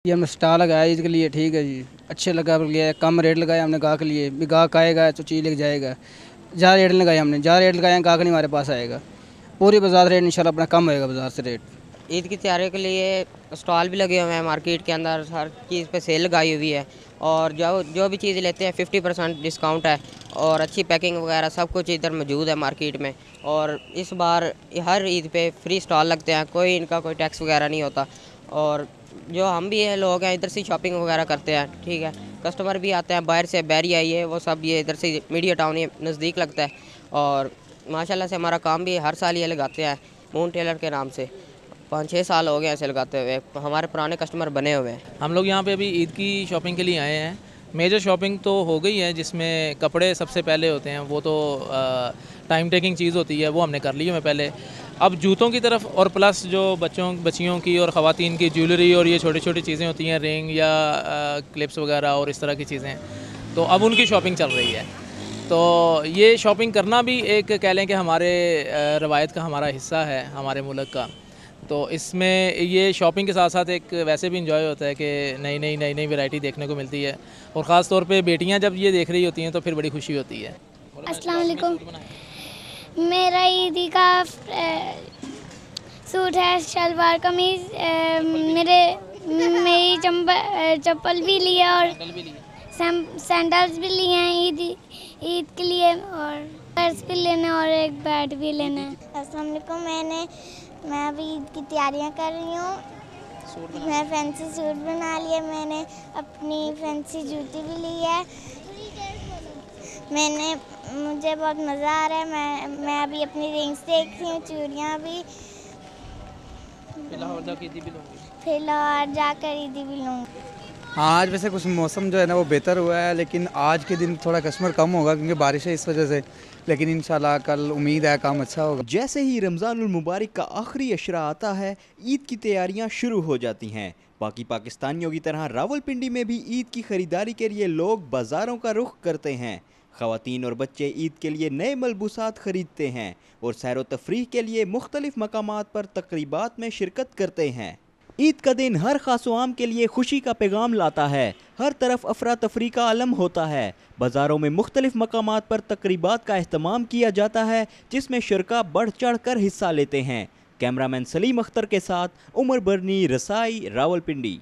ये हमने स्टाल लगाया इसके लिए, ठीक है जी, अच्छे लगा लिया, कम रेट लगाया हमने गाहक के लिए, भी गाहक आएगा तो चीज़ लेके जाएगा। ज़्यादा रेट लगाया हमने, ज़्यादा रेट लगाया गाहक नहीं हमारे पास आएगा। पूरी बाजार रेट इंशाल्लाह अपना कम होएगा बाजार से रेट। ईद की तैयारी के लिए स्टॉल भी लगे हुए हैं मार्केट के अंदर, हर चीज़ पे सेल लगाई हुई है और जो जो भी चीज़ लेते हैं 50% डिस्काउंट है और अच्छी पैकिंग वगैरह सब कुछ इधर मौजूद है मार्केट में। और इस बार हर ईद पे फ्री स्टॉल लगते हैं, कोई इनका कोई टैक्स वगैरह नहीं होता। और जो हम भी हैं लोग हैं इधर से शॉपिंग वगैरह करते हैं, ठीक है। कस्टमर भी आते हैं बाहर से, बैरी आई है वो सब, ये इधर से मीडिया टाउन ये नज़दीक लगता है। और माशाल्लाह से हमारा काम भी हर साल ये लगाते हैं मून टेलर के नाम से। 5-6 साल हो गए ऐसे लगाते हुए, हमारे पुराने कस्टमर बने हुए हैं। हम लोग यहाँ पे अभी ईद की शॉपिंग के लिए आए हैं। मेजर शॉपिंग तो हो गई है, जिसमें कपड़े सबसे पहले होते हैं, वो तो टाइम टेकिंग चीज़ होती है, वो हमने कर ली है मैं पहले। अब जूतों की तरफ और प्लस जो बच्चियों की और ख़वातीन की ज्वेलरी और ये छोटी छोटी चीज़ें होती हैं, रिंग या क्लिप्स वगैरह और इस तरह की चीज़ें, तो अब उनकी शॉपिंग चल रही है। तो ये शॉपिंग करना भी एक कह लें कि हमारे रवायत का हमारा हिस्सा है, हमारे मुल्क का। तो इसमें ये शॉपिंग के साथ साथ एक वैसे भी इंजॉय होता है कि नई नई वैरायटी देखने को मिलती है और ख़ास तौर पे बेटियां जब ये देख रही होती हैं तो फिर बड़ी खुशी होती है। अस्सलाम वालेकुम। मेरा ईदी का सूट है, शलवार कमीज़, मेरी चप्पल भी लिया और सैंडल्स भी लिए हैं ईद के लिए, और पर्स भी लेना और एक बैट भी लेना है। अस्सलाम वालेकुम। मैं अभी ईद की तैयारियां कर रही हूँ। मैं फैंसी सूट बना लिया, मैंने अपनी फैंसी जूती भी ली है। मुझे बहुत मज़ा आ रहा है। मैं अभी अपनी रिंग्स देख रही हूँ, चूड़ियाँ भी, फिलहाल जाकर ईदी भी लूँगी। हाँ, आज वैसे कुछ मौसम जो है ना वो बेहतर हुआ है, लेकिन आज के दिन थोड़ा कस्टमर कम होगा क्योंकि बारिश है इस वजह से, लेकिन इंशाल्लाह कल उम्मीद है काम अच्छा होगा। जैसे ही रमज़ानुल मुबारक का आखिरी अशरा आता है, ईद की तैयारियां शुरू हो जाती हैं। बाकी पाकिस्तानियों की तरह रावलपिंडी में भी ईद की ख़रीदारी के लिए लोग बाज़ारों का रुख करते हैं। ख़वातीन और बच्चे ईद के लिए नए मलबूसात ख़रीदते हैं और सैर व तफरीह के लिए मुख्तलिफ मकामात पर तक़रीबात में शिरकत करते हैं। ईद का दिन हर खास व आम के लिए खुशी का पैगाम लाता है। हर तरफ अफरा तफरी का आलम होता है। बाज़ारों में मुख्तलिफ मकामात पर तक़रीबात का अहतमाम किया जाता है, जिसमें शुरका बढ़ चढ़ कर हिस्सा लेते हैं। कैमरामैन सलीम अख्तर के साथ उमर बरनी, रसाई, रावलपिंडी।